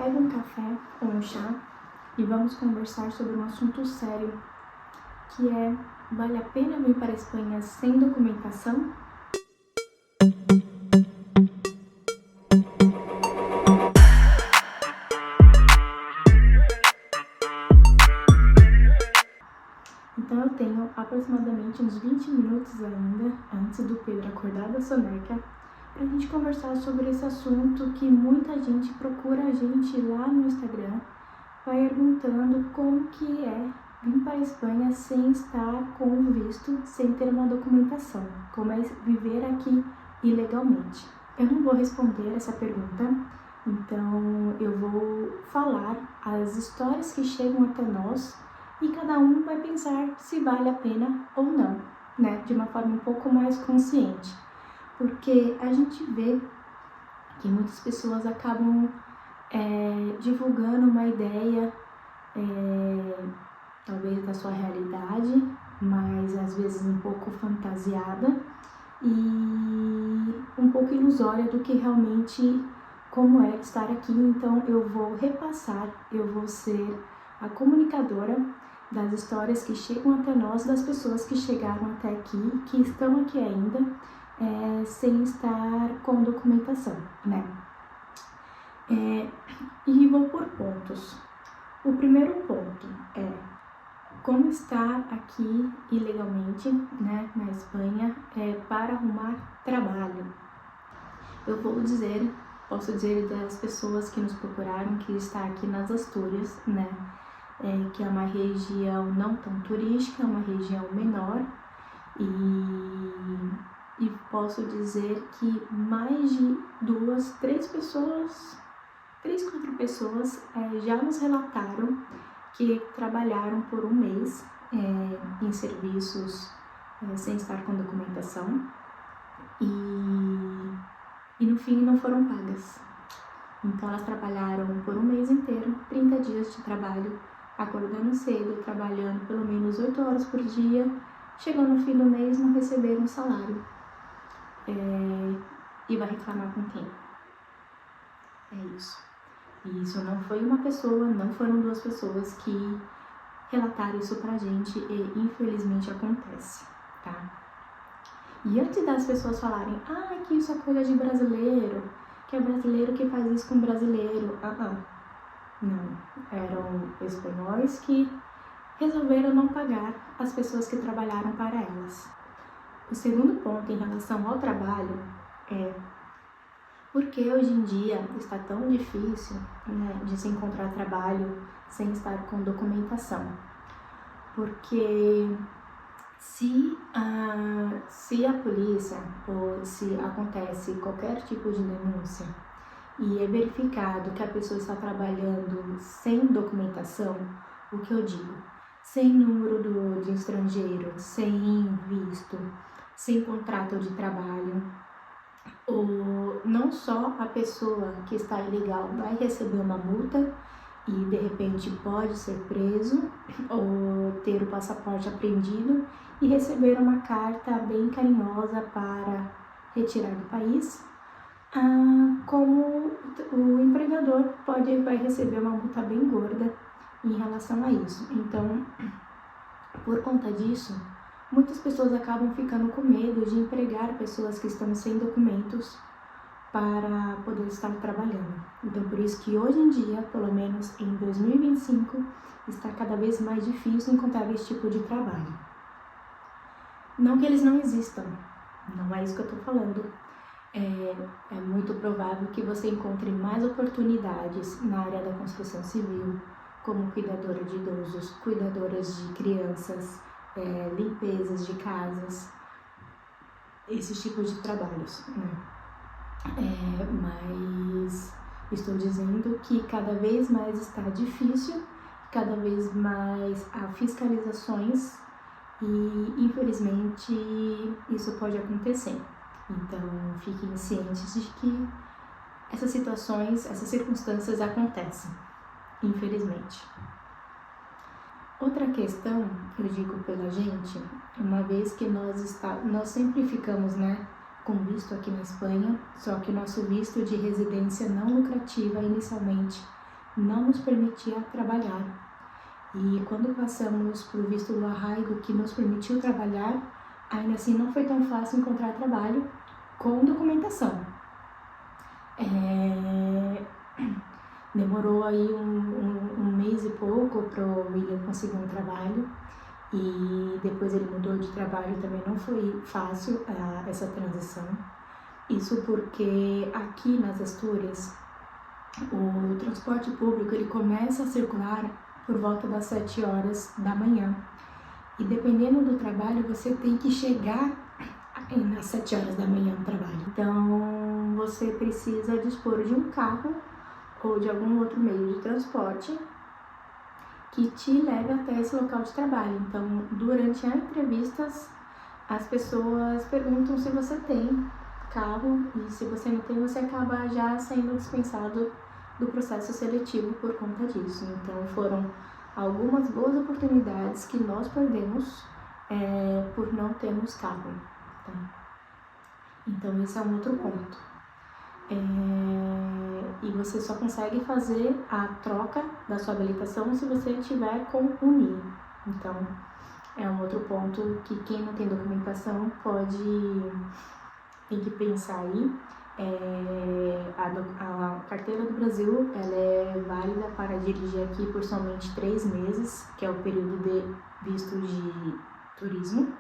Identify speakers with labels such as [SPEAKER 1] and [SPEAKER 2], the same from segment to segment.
[SPEAKER 1] Pega um café ou um chá e vamos conversar sobre um assunto sério, que é: vale a pena vir para a Espanha sem documentação? Então eu tenho aproximadamente uns 20 minutos ainda, antes do Pedro acordar da soneca, para a gente conversar sobre esse assunto que muita gente procura a gente lá no Instagram, vai perguntando como que é vir para a Espanha sem estar com um visto, sem ter uma documentação, como é viver aqui ilegalmente. Eu não vou responder essa pergunta, então eu vou falar as histórias que chegam até nós e cada um vai pensar se vale a pena ou não, né? De uma forma um pouco mais consciente. Porque a gente vê que muitas pessoas acabam divulgando uma ideia, talvez da sua realidade, mas às vezes um pouco fantasiada e um pouco ilusória do que realmente como é estar aqui. Então eu vou repassar, eu vou ser a comunicadora das histórias que chegam até nós, das pessoas que chegaram até aqui, que estão aqui ainda, sem estar com documentação, né? E vou por pontos. O primeiro ponto é como estar aqui ilegalmente, né, na Espanha, para arrumar trabalho. Eu vou dizer, posso dizer das pessoas que nos procuraram, que está aqui nas Astúrias, né, que é uma região não tão turística, é uma região menor, e posso dizer que mais de 4 pessoas já nos relataram que trabalharam por um mês em serviços sem estar com documentação e no fim não foram pagas. Então elas trabalharam por um mês inteiro, 30 dias de trabalho, acordando cedo, trabalhando pelo menos 8 horas por dia, chegou no fim do mês não receberam salário. E vai reclamar com quem? É isso. E isso não foi uma pessoa, não foram 2 pessoas que relataram isso pra gente e infelizmente acontece, tá? E antes das pessoas falarem, que isso é coisa de brasileiro, que é brasileiro que faz isso com brasileiro, não, eram espanhóis que resolveram não pagar as pessoas que trabalharam para elas. O segundo ponto em relação ao trabalho é porque hoje em dia está tão difícil, né, de se encontrar trabalho sem estar com documentação. Porque se a polícia ou se acontece qualquer tipo de denúncia e é verificado que a pessoa está trabalhando sem documentação, o que eu digo? Sem número de estrangeiro, sem visto, sem contrato de trabalho, ou não só a pessoa que está ilegal vai receber uma multa e de repente pode ser preso ou ter o passaporte apreendido e receber uma carta bem carinhosa para retirar do país, como o empregador vai receber uma multa bem gorda em relação a isso. Então, por conta disso, muitas pessoas acabam ficando com medo de empregar pessoas que estão sem documentos para poder estar trabalhando. Então, por isso que hoje em dia, pelo menos em 2025, está cada vez mais difícil encontrar esse tipo de trabalho. Não que eles não existam, não é isso que eu estou falando. É muito provável que você encontre mais oportunidades na área da construção civil, como cuidadora de idosos, cuidadoras de crianças, limpezas de casas, esses tipos de trabalhos, né? Mas estou dizendo que cada vez mais está difícil, cada vez mais há fiscalizações e infelizmente isso pode acontecer. Então fiquem cientes de que essas situações, essas circunstâncias acontecem, infelizmente. Outra questão, eu digo pela gente, uma vez que nós sempre ficamos, né, com visto aqui na Espanha, só que o nosso visto de residência não lucrativa inicialmente não nos permitia trabalhar. E quando passamos para o visto do arraigo, que nos permitiu trabalhar, ainda assim não foi tão fácil encontrar trabalho com documentação. Demorou aí um mês e pouco para o William conseguir um trabalho, e depois ele mudou de trabalho. Também não foi fácil essa transição. Isso porque aqui nas Astúrias o transporte público ele começa a circular por volta das 7 horas da manhã, e dependendo do trabalho você tem que chegar às 7 horas da manhã no trabalho. Então você precisa dispor de um carro ou de algum outro meio de transporte que te leve até esse local de trabalho. Então, durante as entrevistas, as pessoas perguntam se você tem carro, e se você não tem, você acaba já sendo dispensado do processo seletivo por conta disso. Então, foram algumas boas oportunidades que nós perdemos por não termos carro. Tá? Então, esse é um outro ponto. E você só consegue fazer a troca da sua habilitação se você tiver com o NIE. Então, é um outro ponto que quem não tem documentação tem que pensar aí. A carteira do Brasil ela é válida para dirigir aqui por somente 3 meses, que é o período de visto de turismo.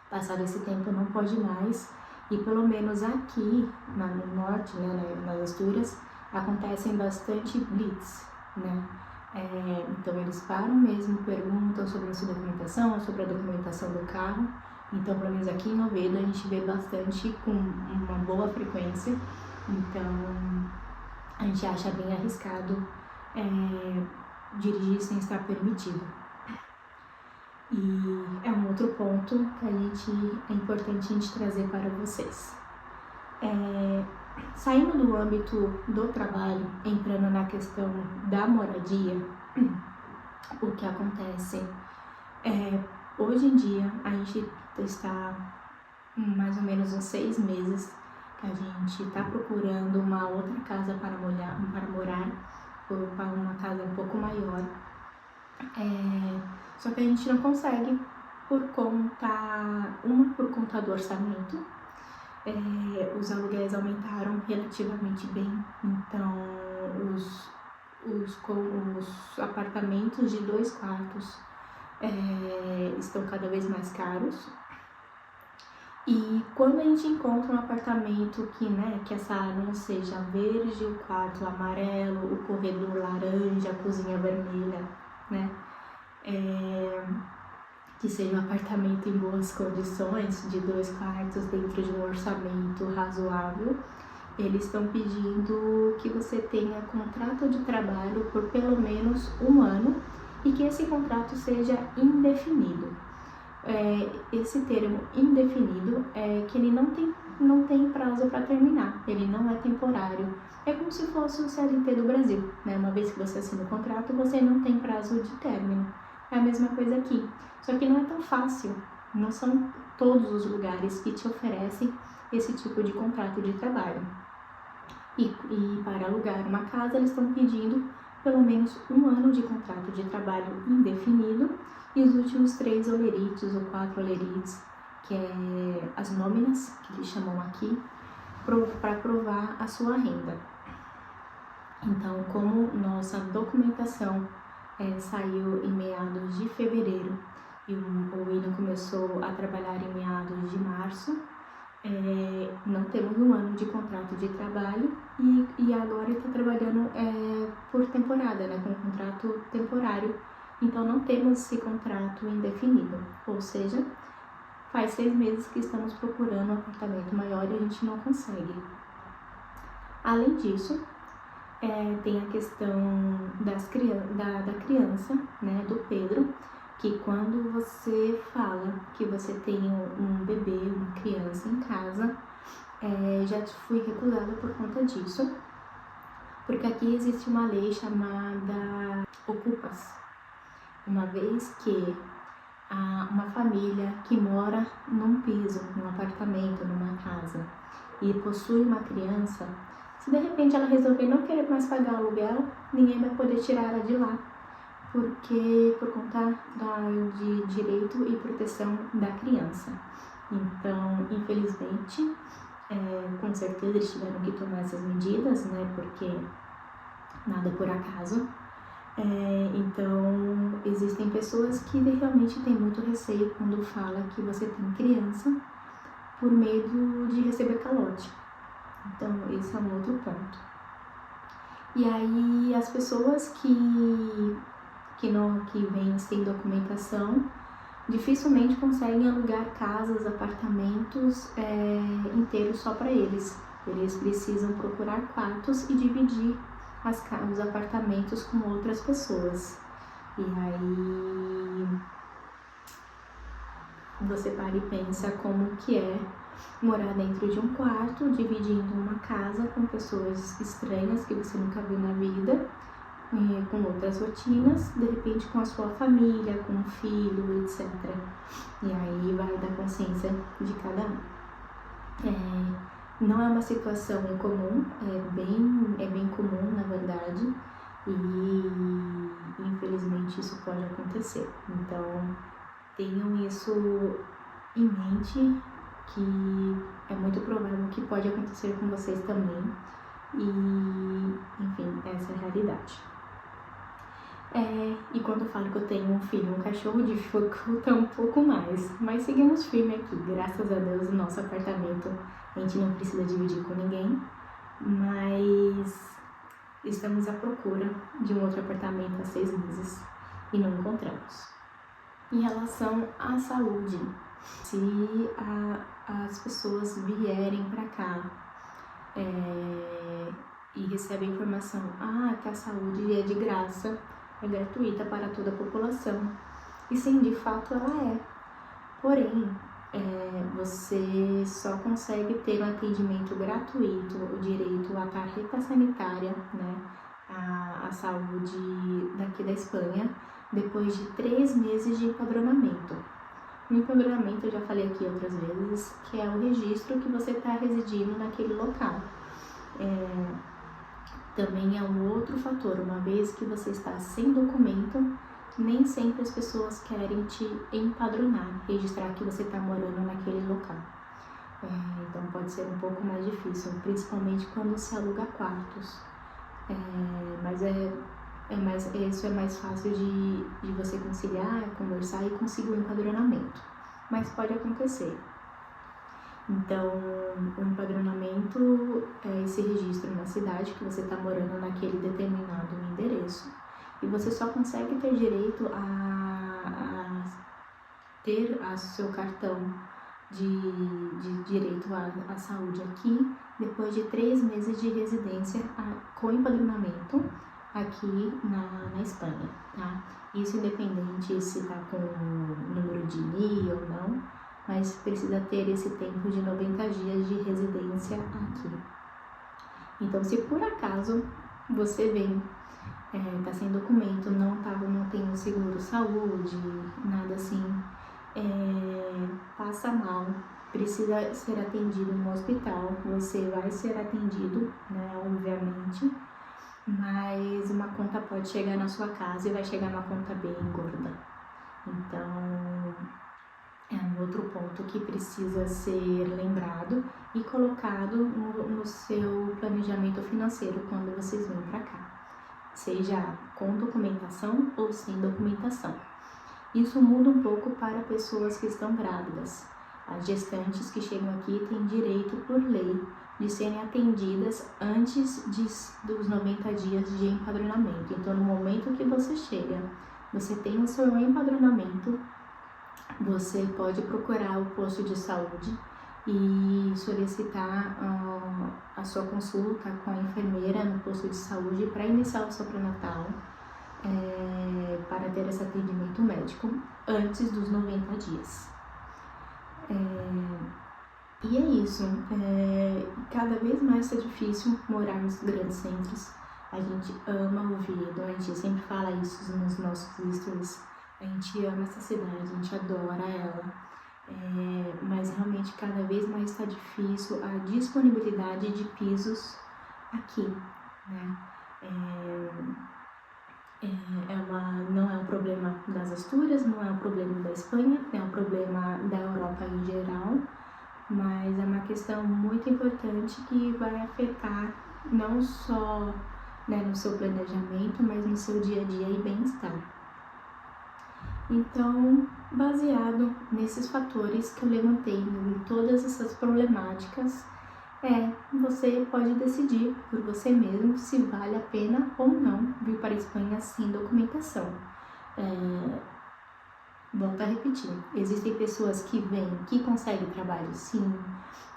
[SPEAKER 1] Passado esse tempo não pode mais. E pelo menos aqui no norte, né, nas Astúrias, acontecem bastante blitz, né? Então eles param mesmo, perguntam sobre a sua documentação, sobre a documentação do carro. Então, pelo menos aqui em Oviedo, a gente vê bastante com uma boa frequência. Então, a gente acha bem arriscado dirigir sem estar permitido. E é um outro ponto que é importante a gente trazer para vocês. Saindo do âmbito do trabalho, entrando na questão da moradia, o que acontece hoje em dia a gente está mais ou menos uns 6 meses que a gente está procurando uma outra casa para morar, ou para uma casa um pouco maior. Só que a gente não consegue por conta do orçamento. Os aluguéis aumentaram relativamente bem, então os apartamentos de 2 quartos estão cada vez mais caros. E quando a gente encontra um apartamento que essa não seja verde, o quarto amarelo, o corredor laranja, a cozinha vermelha, né? Que seja um apartamento em boas condições, de 2 quartos, dentro de um orçamento razoável, eles estão pedindo que você tenha contrato de trabalho por pelo menos 1 ano e que esse contrato seja indefinido. Esse termo indefinido é que ele não tem prazo para terminar, ele não é temporário. É como se fosse o CLT do Brasil, né? Uma vez que você assina o contrato, você não tem prazo de término. É a mesma coisa aqui, só que não é tão fácil, não são todos os lugares que te oferecem esse tipo de contrato de trabalho. E para alugar uma casa, eles estão pedindo pelo menos 1 ano de contrato de trabalho indefinido e os últimos 3 olerites ou 4 olerites, que é as nóminas, que eles chamam aqui, para provar a sua renda. Então, como nossa documentação saiu em meados de fevereiro e o William começou a trabalhar em meados de março, não temos 1 ano de contrato de trabalho e agora ele está trabalhando por temporada, né, com um contrato temporário. Então não temos esse contrato indefinido, ou seja, faz 6 meses que estamos procurando um apartamento maior e a gente não consegue. Além disso, tem a questão da criança, né, do Pedro, que quando você fala que você tem um bebê, uma criança em casa, já fui recusada por conta disso, porque aqui existe uma lei chamada Ocupas, uma vez que uma família que mora num piso, num apartamento, numa casa, e possui uma criança, Se de repente ela resolver não querer mais pagar o aluguel, ninguém vai poder tirar ela de lá, porque por conta de direito e proteção da criança. Então, infelizmente, com certeza eles tiveram que tomar essas medidas, né, porque nada por acaso. Então, existem pessoas que realmente têm muito receio quando fala que você tem criança por medo de receber calote. Então, esse é um outro ponto. E aí, as pessoas que vêm sem documentação dificilmente conseguem alugar casas, apartamentos inteiros só para eles. Eles precisam procurar quartos e dividir os apartamentos com outras pessoas. E aí você para e pensa como que é morar dentro de um quarto, dividindo uma casa com pessoas estranhas que você nunca viu na vida, com outras rotinas, de repente com a sua família, com um filho, etc. E aí vai da consciência de cada um. Não é uma situação incomum, é bem comum, na verdade, e infelizmente isso pode acontecer. Então, tenham isso em mente, que é muito provável que pode acontecer com vocês também, e enfim, essa é a realidade. E quando eu falo que eu tenho um filho e um cachorro, dificulta um pouco mais, mas seguimos firme aqui. Graças a Deus, o nosso apartamento a gente não precisa dividir com ninguém, mas estamos à procura de um outro apartamento há 6 meses e não encontramos. Em relação à saúde, se as pessoas vierem para cá e recebem informação que a saúde é de graça, é gratuita para toda a população, e sim, de fato ela é. Porém, você só consegue ter um atendimento gratuito, o direito à tarjeta sanitária, né, a saúde daqui da Espanha, depois de 3 meses de empadronamento. O empadronamento, eu já falei aqui outras vezes, que é o registro que você está residindo naquele local. Também é um outro fator, uma vez que você está sem documento, nem sempre as pessoas querem te empadronar, registrar que você está morando naquele local. Então pode ser um pouco mais difícil, principalmente quando se aluga quartos. Mas isso é mais fácil de você conciliar, conversar e conseguir o empadronamento. Mas pode acontecer. Então, o empadronamento é esse registro na cidade que você está morando naquele determinado endereço. E você só consegue ter direito a ter seu cartão de direito à saúde aqui depois de 3 meses de residência com empadronamento aqui na Espanha, tá? Isso independente se está com número de NIE ou não, mas precisa ter esse tempo de 90 dias de residência aqui. Então, se por acaso você vem, tá sem documento, não tem um seguro saúde, nada assim, passa mal, precisa ser atendido no hospital, você vai ser atendido, né, obviamente, mas uma conta pode chegar na sua casa e vai chegar uma conta bem gorda. Então, é um outro ponto que precisa ser lembrado e colocado no seu planejamento financeiro quando vocês vêm para cá, seja com documentação ou sem documentação. Isso muda um pouco para pessoas que estão grávidas. As gestantes que chegam aqui têm direito, por lei, de serem atendidas antes dos 90 dias de empadronamento. Então, no momento que você chega, você tem o seu empadronamento, você pode procurar o posto de saúde e solicitar a sua consulta com a enfermeira no posto de saúde para iniciar o seu pré-natal, para ter esse atendimento médico antes dos 90 dias. E é isso. Cada vez mais está difícil morar nos grandes centros. A gente ama Oviedo, a gente sempre fala isso nos nossos stories. A gente ama essa cidade, a gente adora ela, mas realmente cada vez mais está difícil a disponibilidade de pisos aqui, né? Não é um problema das Astúrias, não é um problema da Espanha, é um problema da Europa em geral, mas é uma questão muito importante que vai afetar não só, né, no seu planejamento, mas no seu dia a dia e bem-estar. Então, baseado nesses fatores que eu levantei, em todas essas problemáticas, você pode decidir por você mesmo se vale a pena ou não vir para a Espanha sem documentação. Volto a repetir, existem pessoas que vêm, que conseguem trabalho sim,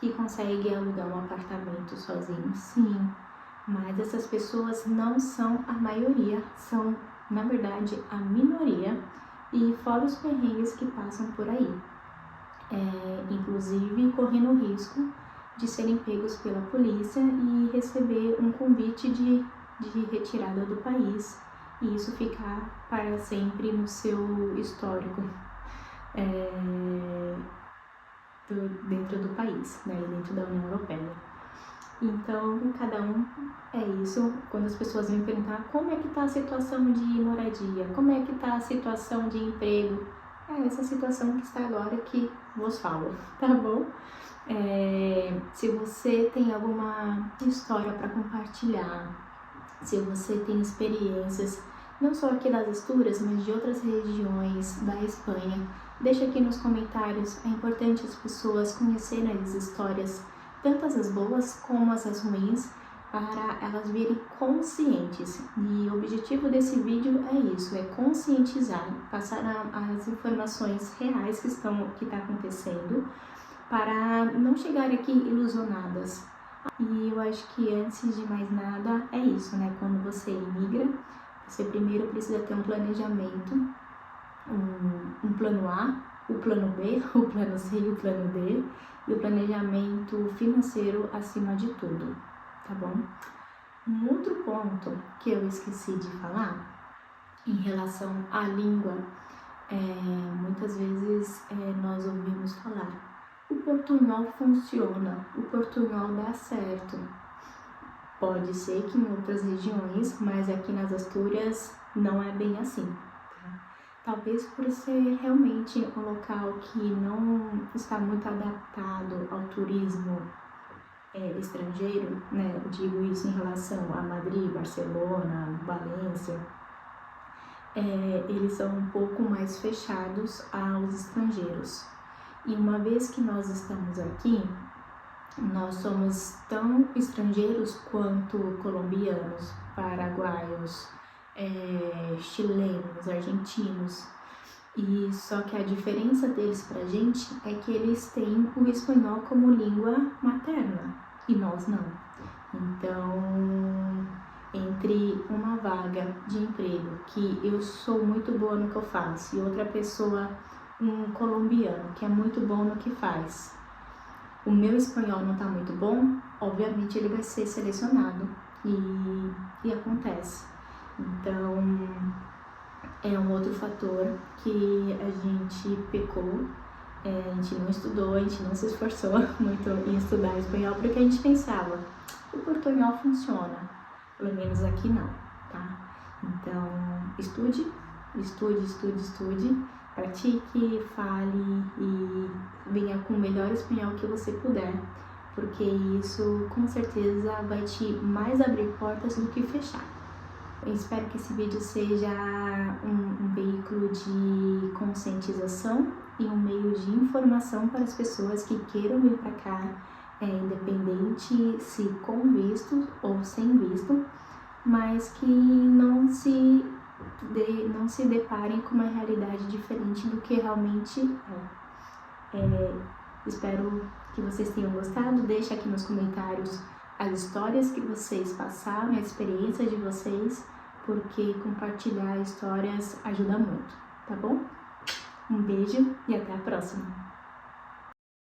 [SPEAKER 1] que conseguem alugar um apartamento sozinho sim, mas essas pessoas não são a maioria, são na verdade a minoria, e fora os perrengues que passam por aí, inclusive correndo o risco de serem pegos pela polícia e receber um convite de retirada do país, e isso ficar para sempre no seu histórico dentro do país, né, dentro da União Europeia. Então, cada um é isso. Quando as pessoas vêm perguntar como é que está a situação de moradia, como é que está a situação de emprego, essa situação que está agora que vos falo, tá bom? Se você tem alguma história para compartilhar, se você tem experiências, não só aqui das Astúrias, mas de outras regiões da Espanha, deixa aqui nos comentários. É importante as pessoas conhecerem as histórias, tanto as boas como as ruins, para elas virem conscientes. E o objetivo desse vídeo é isso, é conscientizar, passar as informações reais que está acontecendo, para não chegar aqui ilusionadas. E eu acho que antes de mais nada é isso, né? Quando você imigra, você primeiro precisa ter um planejamento, um plano A, o plano B, o plano C e o plano D, e o planejamento financeiro acima de tudo, tá bom? Um outro ponto que eu esqueci de falar em relação à língua, muitas vezes nós ouvimos falar: o portunhol funciona, o portunhol dá certo. Pode ser que em outras regiões, mas aqui nas Astúrias não é bem assim. Tá? Talvez por ser realmente um local que não está muito adaptado ao turismo estrangeiro, né? Eu digo isso em relação a Madrid, Barcelona, Valência. Eles são um pouco mais fechados aos estrangeiros. E uma vez que nós estamos aqui, nós somos tão estrangeiros quanto colombianos, paraguaios, chilenos, argentinos. E só que a diferença deles pra gente é que eles têm o espanhol como língua materna e nós não. Então, entre uma vaga de emprego que eu sou muito boa no que eu faço e outra pessoa, um colombiano que é muito bom no que faz, o meu espanhol não está muito bom, obviamente ele vai ser selecionado e acontece. Então, é um outro fator que a gente pecou, a gente não estudou, a gente não se esforçou muito em estudar espanhol, porque a gente pensava, o portunhol funciona, pelo menos aqui não, tá? Então, estude, pratique, fale e venha com o melhor espanhol que você puder, porque isso com certeza vai te mais abrir portas do que fechar. Eu espero que esse vídeo seja um veículo de conscientização e um meio de informação para as pessoas que queiram vir para cá, independente se com visto ou sem visto, mas que não se deparem com uma realidade diferente do que realmente é. Espero que vocês tenham gostado. Deixa aqui nos comentários as histórias que vocês passaram, a experiência de vocês, porque compartilhar histórias ajuda muito, tá bom? Um beijo e até a próxima!